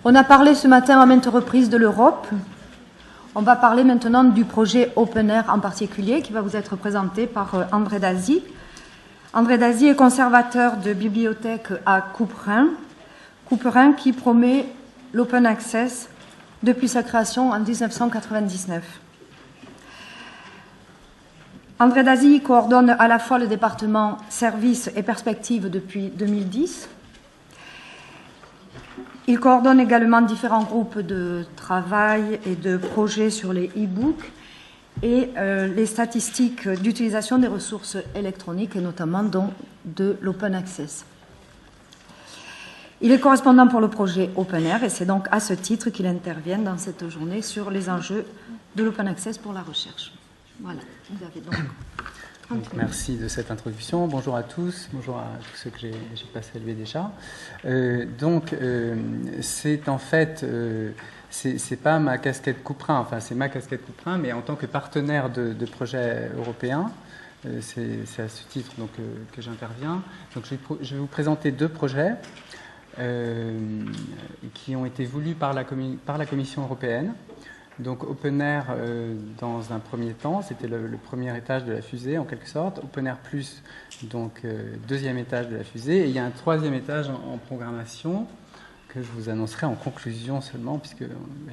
On a parlé ce matin à maintes reprises de l'Europe. On va parler maintenant du projet Open Air en particulier, qui va vous être présenté par André Dazy. André Dazy est conservateur de bibliothèque à Couperin. Couperin qui promet l'open access depuis sa création en 1999. André Dazy coordonne à la fois le département services et perspectives depuis 2010. Il coordonne également différents groupes de travail et de projets sur les e-books et les statistiques d'utilisation des ressources électroniques et notamment donc de l'open access. Il est correspondant pour le projet Open Air et c'est donc à ce titre qu'il intervient dans cette journée sur les enjeux de l'open access pour la recherche. Voilà, vous avez donc... Merci de cette introduction. Bonjour à tous, bonjour à tous ceux que j'ai pas salués déjà. C'est en fait, c'est pas ma casquette Couperin, enfin c'est ma casquette Couperin, mais en tant que partenaire de projets européens, c'est à ce titre donc, que j'interviens. Donc je vais vous présenter deux projets qui ont été voulus par la Commission européenne. Donc Open Air, dans un premier temps, c'était le premier étage de la fusée en quelque sorte. Open Air Plus, donc deuxième étage de la fusée. Et il y a un troisième étage en programmation que je vous annoncerai en conclusion seulement, puisque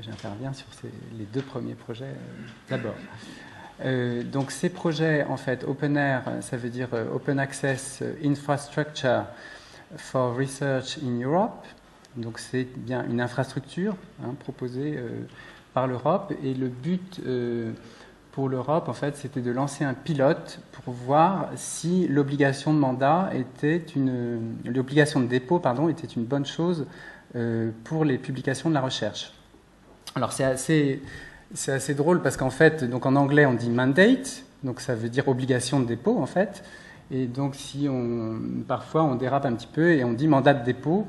j'interviens sur les deux premiers projets d'abord. Donc ces projets, en fait, Open Air, ça veut dire Open Access Infrastructure for Research in Europe. Donc c'est bien une infrastructure proposée par l'Europe, et le but pour l'Europe, en fait, c'était de lancer un pilote pour voir si l'obligation de mandat l'obligation de dépôt, pardon, était une bonne chose pour les publications de la recherche. Alors c'est assez drôle parce qu'en fait, donc en anglais on dit mandate, donc ça veut dire obligation de dépôt en fait, et donc parfois on dérape un petit peu et on dit mandat de dépôt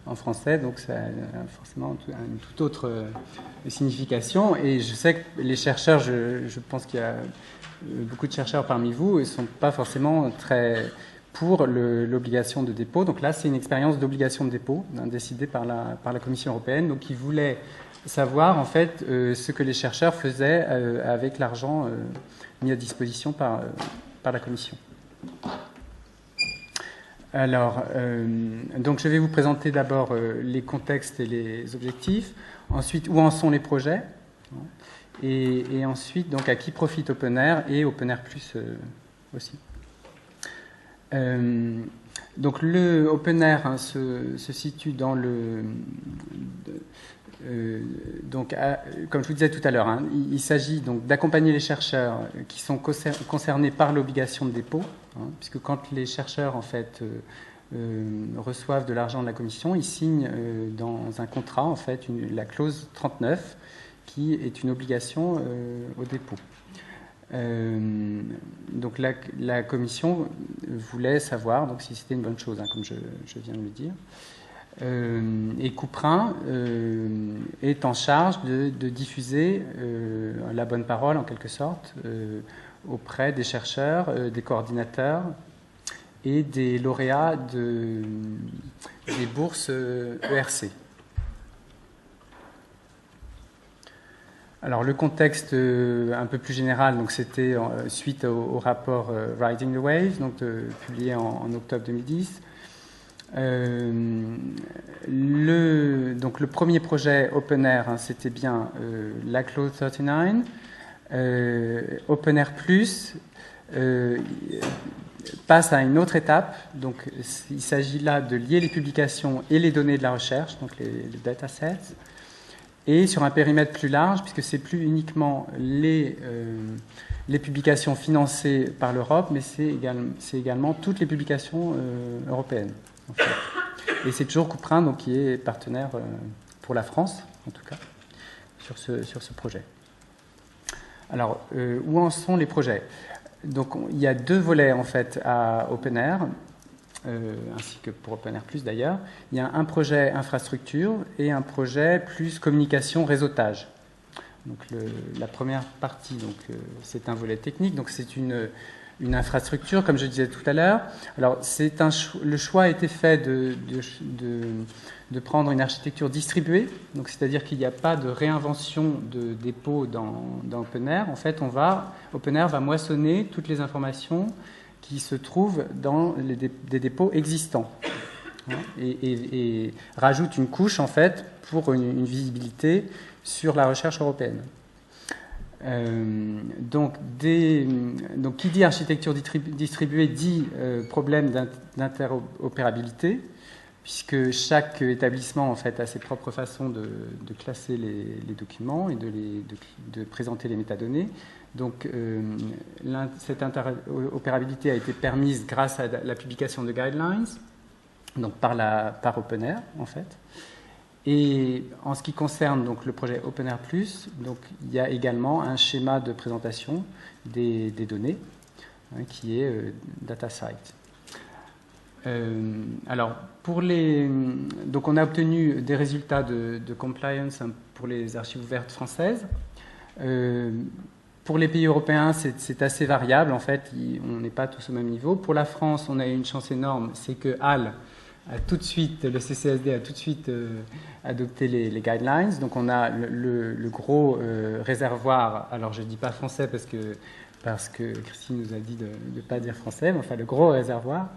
en français, donc ça a forcément une toute autre signification. Et je sais que les chercheurs, je pense qu'il y a beaucoup de chercheurs parmi vous, ils ne sont pas forcément très pour l'obligation de dépôt. Donc là, c'est une expérience d'obligation de dépôt décidée par la Commission européenne, donc ils voulaient savoir en fait ce que les chercheurs faisaient avec l'argent mis à disposition par la Commission. Alors, donc je vais vous présenter d'abord les contextes et les objectifs, ensuite où en sont les projets, et ensuite donc à qui profite Open Air et Open Air Plus aussi. Donc le Open Air se situe dans le... comme je vous disais tout à l'heure, il s'agit donc d'accompagner les chercheurs qui sont concernés par l'obligation de dépôt, puisque quand les chercheurs en fait reçoivent de l'argent de la Commission, ils signent dans un contrat en fait la clause 39 qui est une obligation au dépôt. Donc la Commission voulait savoir donc si c'était une bonne chose, comme je viens de le dire. Et Couperin est en charge de diffuser la bonne parole en quelque sorte auprès des chercheurs, des coordinateurs et des lauréats des bourses ERC. Alors le contexte un peu plus général, donc c'était suite au rapport Riding the Wave, donc publié en octobre 2010. Donc le premier projet Open Air, c'était bien la clause 39. Open Air Plus passe à une autre étape. Donc il s'agit là de lier les publications et les données de la recherche, donc les datasets, et sur un périmètre plus large, puisque c'est plus uniquement les publications financées par l'Europe, mais c'est également toutes les publications européennes. En fait. Et c'est toujours Couperin donc, qui est partenaire pour la France, en tout cas, sur ce projet. Alors, où en sont les projets ? Donc, il y a deux volets en fait à Open Air, ainsi que pour Open Air Plus d'ailleurs. Il y a un projet infrastructure et un projet plus communication réseautage. Donc, la première partie, donc, c'est un volet technique. Donc, c'est une infrastructure, comme je disais tout à l'heure. Alors, le choix a été fait de prendre une architecture distribuée, donc c'est-à-dire qu'il n'y a pas de réinvention de dépôts dans OpenAIRE. En fait, OpenAIRE va moissonner toutes les informations qui se trouvent dans des dépôts existants et rajoute une couche, en fait, pour une visibilité sur la recherche européenne. Donc, qui dit architecture distribuée dit problème d'interopérabilité, puisque chaque établissement, en fait, a ses propres façons de classer les documents et de présenter les métadonnées. Donc, cette interopérabilité a été permise grâce à la publication de guidelines, donc par OpenAIRE, en fait. Et en ce qui concerne donc, le projet OpenAIRE+, donc, il y a également un schéma de présentation des données, qui est DataSite. Alors, donc on a obtenu des résultats de compliance pour les archives ouvertes françaises. Pour les pays européens, c'est assez variable, en fait, on n'est pas tous au même niveau. Pour la France, on a eu une chance énorme, c'est que HAL a tout de suite, le CCSD a tout de suite adopté les guidelines. Donc on a le gros réservoir, alors je ne dis pas français parce que Christine nous a dit de ne pas dire français, mais enfin le gros réservoir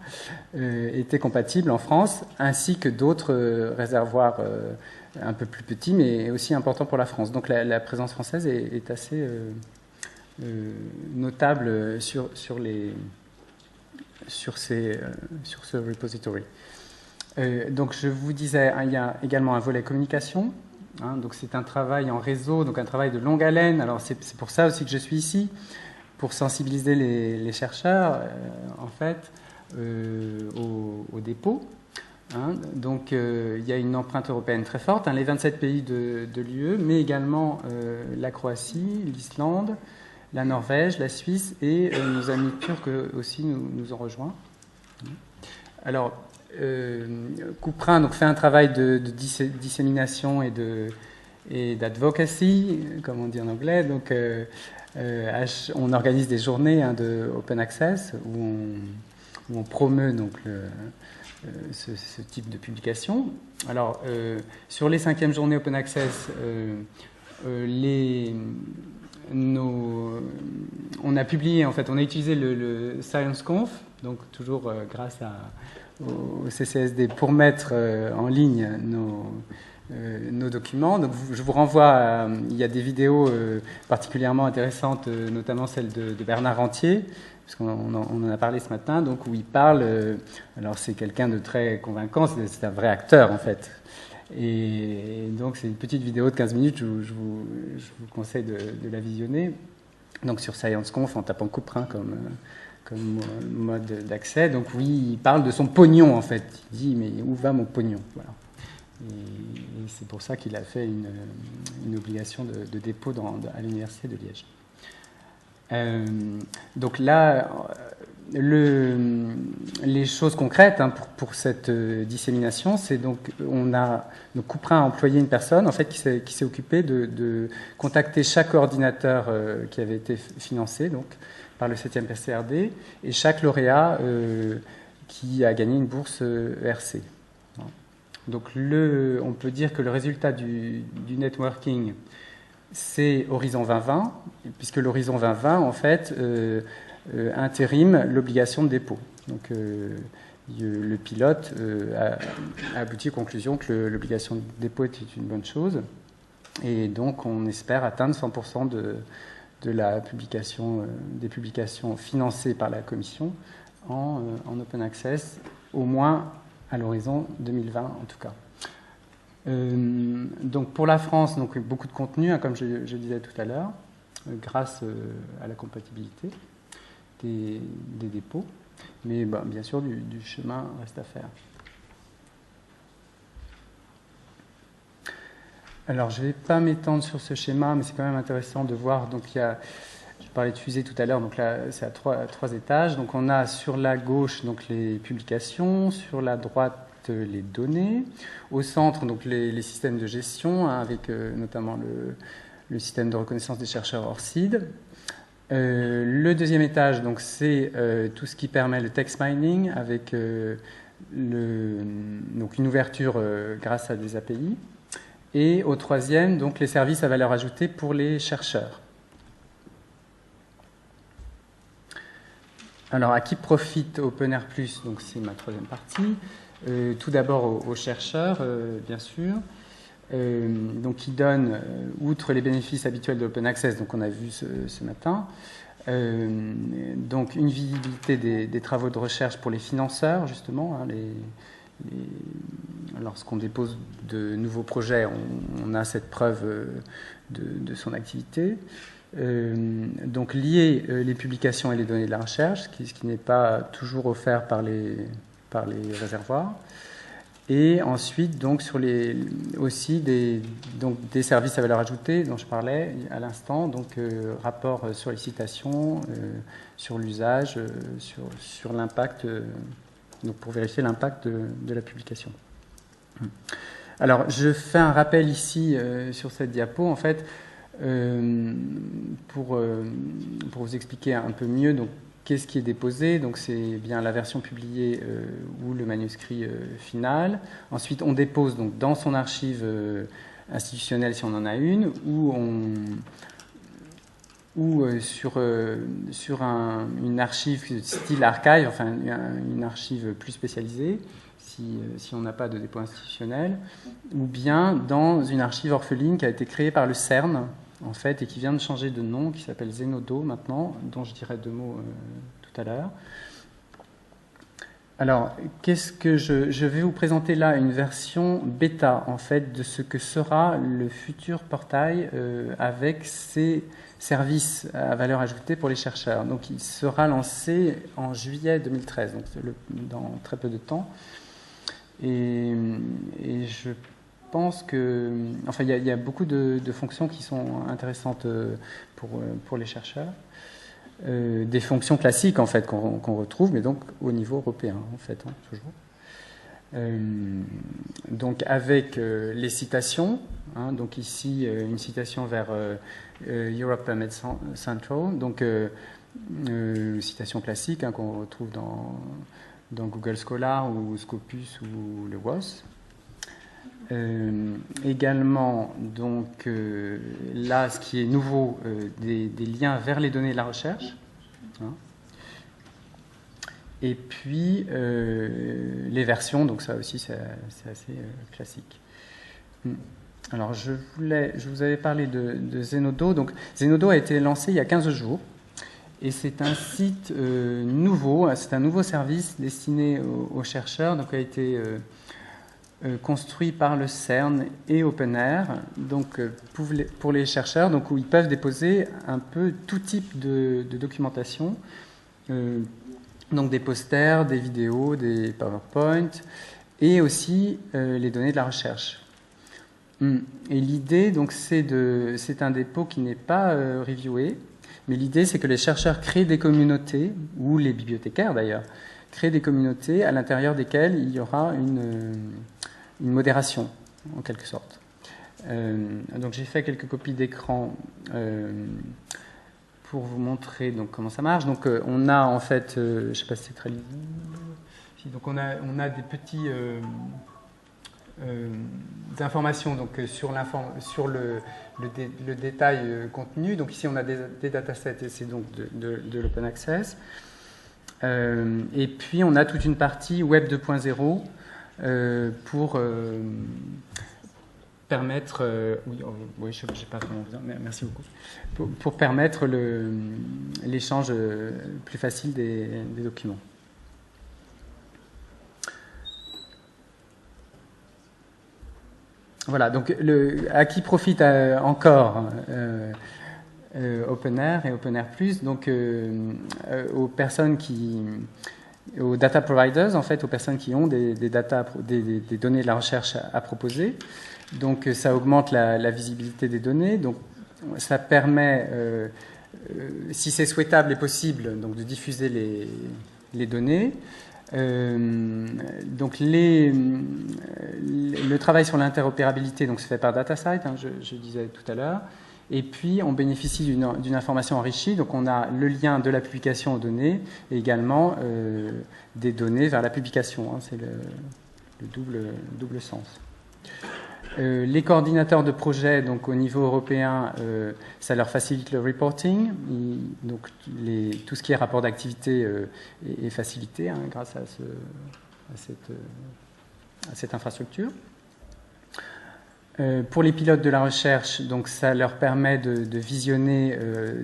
était compatible en France, ainsi que d'autres réservoirs un peu plus petits, mais aussi importants pour la France. Donc la présence française est assez notable sur ce repository. Donc je vous disais, il y a également un volet communication. Donc c'est un travail en réseau, donc un travail de longue haleine. Alors c'est pour ça aussi que je suis ici, pour sensibiliser les chercheurs, en fait, au dépôt. Donc il y a une empreinte européenne très forte, les 27 pays de l'UE, mais également la Croatie, l'Islande, la Norvège, la Suisse et nos amis turcs aussi nous ont rejoints. Alors, Couperin donc, fait un travail de dissémination et d'advocacy, comme on dit en anglais. Donc, on organise des journées de open access où on promeut donc, ce type de publication. Alors, sur les 5e journées open access, on a publié, en fait, on a utilisé le ScienceConf, donc toujours grâce au CCSD, pour mettre en ligne nos documents. Donc, je vous renvoie il y a des vidéos particulièrement intéressantes, notamment celle de Bernard Rentier, parce qu'on en a parlé ce matin, donc, où il parle, alors c'est quelqu'un de très convaincant, c'est un vrai acteur en fait. Et donc c'est une petite vidéo de 15 minutes, je vous conseille de la visionner. Donc sur ScienceConf en tapant Couperin comme mode d'accès. Donc oui, il parle de son pognon en fait. Il dit mais où va mon pognon, voilà. Et c'est pour ça qu'il a fait une obligation de dépôt à l'université de Liège. Donc là, les choses concrètes pour cette dissémination, c'est donc Couperin a employé une personne en fait qui s'est occupée de contacter chaque ordinateur qui avait été financé donc par le 7e PCRD et chaque lauréat qui a gagné une bourse ERC. Donc on peut dire que le résultat du networking, c'est Horizon 2020, puisque l'Horizon 2020, en fait, intérime l'obligation de dépôt. Donc, le pilote a abouti aux conclusions que l'obligation de dépôt était une bonne chose. Et donc, on espère atteindre 100% de la publication, des publications financées par la Commission en open access, au moins à l'horizon 2020 en tout cas. Donc pour la France, donc beaucoup de contenu, comme je disais tout à l'heure, grâce à la compatibilité des dépôts, mais bien sûr du chemin reste à faire. Alors je ne vais pas m'étendre sur ce schéma, mais c'est quand même intéressant de voir. Donc je parlais de fusée tout à l'heure, donc là c'est à trois étages. Donc on a sur la gauche donc les publications, sur la droite les données, au centre donc les systèmes de gestion avec notamment le système de reconnaissance des chercheurs ORCID, Le deuxième étage, donc, c'est tout ce qui permet le text mining avec donc une ouverture grâce à des API. Et au troisième, donc, les services à valeur ajoutée pour les chercheurs. Alors, à qui profite OpenAir+, donc c'est ma troisième partie. Tout d'abord aux chercheurs, bien sûr. Donc, qui donne, outre les bénéfices habituels de l'open access, donc on a vu ce matin, donc une visibilité des travaux de recherche pour les financeurs, justement. Hein, lorsqu'on dépose de nouveaux projets, on a cette preuve de son activité. Donc lier les publications et les données de la recherche, ce qui n'est pas toujours offert par les réservoirs. Et ensuite, donc, aussi des services à valeur ajoutée dont je parlais à l'instant, donc rapport sur les citations, sur l'usage, sur l'impact, donc pour vérifier l'impact de la publication. Alors, je fais un rappel ici sur cette diapo, en fait, pour vous expliquer un peu mieux. Donc, qu'est-ce qui est déposé? Donc, c'est bien la version publiée ou le manuscrit final. Ensuite, on dépose donc, dans son archive institutionnelle, si on en a une, ou sur une archive style archive, enfin une archive plus spécialisée, si on n'a pas de dépôt institutionnel, ou bien dans une archive orpheline qui a été créée par le CERN, en fait, et qui vient de changer de nom, qui s'appelle Zenodo maintenant, dont je dirai 2 mots tout à l'heure. Alors, qu'est-ce que je vais vous présenter là une version bêta, en fait, de ce que sera le futur portail avec ces services à valeur ajoutée pour les chercheurs. Donc, il sera lancé en juillet 2013, donc dans très peu de temps. Et je pense que, enfin, il y a beaucoup de fonctions qui sont intéressantes pour les chercheurs. Des fonctions classiques, en fait, qu'on retrouve, mais donc au niveau européen, en fait, hein, toujours. Donc, avec les citations, hein, donc ici, une citation vers Europe PubMed Central, donc citation classique hein, qu'on retrouve dans Google Scholar ou Scopus ou le WOS. Également, donc, là, ce qui est nouveau, des liens vers les données de la recherche. Hein. Et puis, les versions, donc ça aussi, c'est assez classique. Alors, je vous avais parlé de Zenodo. Donc, Zenodo a été lancé il y a 15 jours. Et c'est un site nouveau, c'est un nouveau service destiné aux chercheurs, donc a été construit par le CERN et OpenAir, donc pour les chercheurs, donc où ils peuvent déposer un peu tout type de documentation, donc des posters, des vidéos, des PowerPoint, et aussi les données de la recherche. Et l'idée, donc, c'est un dépôt qui n'est pas reviewé. Mais l'idée, c'est que les chercheurs créent des communautés, ou les bibliothécaires d'ailleurs, créent des communautés à l'intérieur desquelles il y aura une modération, en quelque sorte. Donc j'ai fait quelques copies d'écran pour vous montrer donc, comment ça marche. Donc on a en fait, je ne sais pas si c'est très lisible, donc on a des petits... d'informations donc, sur le détail contenu. Donc ici, on a des datasets et c'est donc de l'open access. Et puis, on a toute une partie Web 2.0 pour permettre... oui, je n'ai pas vraiment besoin, merci beaucoup. Pour permettre l'échange plus facile des documents. Voilà, donc à qui profite encore OpenAir et OpenAir+, donc aux personnes aux data providers, en fait, aux personnes qui ont des données de la recherche à proposer. Donc ça augmente la visibilité des données, donc ça permet, si c'est souhaitable et possible, donc de diffuser les données. Donc le travail sur l'interopérabilité donc se fait par DataCite, hein, je disais tout à l'heure, Et puis, on bénéficie d'une information enrichie. Donc, on a le lien de la publication aux données et également des données vers la publication. C'est le double sens. Les coordinateurs de projets, donc au niveau européen, ça leur facilite le reporting. Donc, tout ce qui est rapport d'activité est facilité grâce à cette infrastructure. Pour les pilotes de la recherche, donc ça leur permet de visionner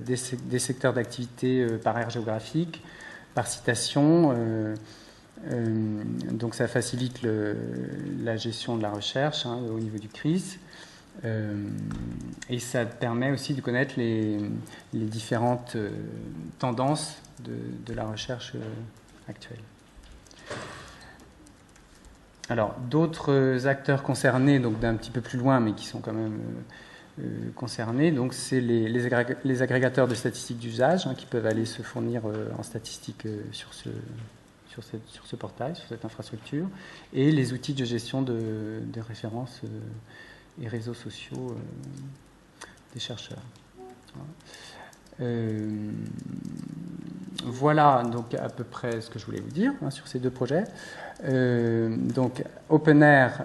des secteurs d'activité par aire géographique, par citation. Donc ça facilite la gestion de la recherche au niveau du CRIS. Et ça permet aussi de connaître les différentes tendances de la recherche actuelle. Alors, d'autres acteurs concernés, donc d'un petit peu plus loin, mais qui sont quand même concernés, donc c'est les agrégateurs de statistiques d'usage qui peuvent aller se fournir en statistiques sur ce portail, sur cette infrastructure, et les outils de gestion de références et réseaux sociaux des chercheurs. Voilà donc à peu près ce que je voulais vous dire sur ces deux projets. Donc OpenAIRE,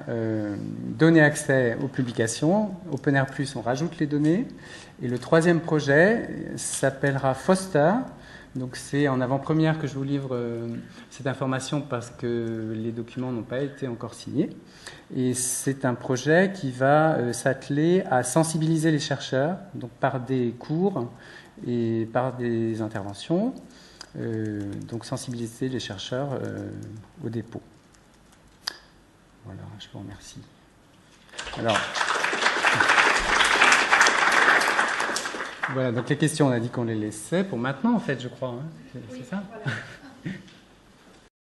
donner accès aux publications. OpenAIRE+, on rajoute les données. Et le troisième projet s'appellera FOSTER. Donc c'est en avant-première que je vous livre cette information parce que les documents n'ont pas été encore signés. Et c'est un projet qui va s'atteler à sensibiliser les chercheurs, donc par des cours et par des interventions. Donc sensibiliser les chercheurs au dépôt. Voilà, je vous remercie. Alors, voilà, donc les questions, on a dit qu'on les laissait pour maintenant, en fait, je crois. C'est ça ? Voilà.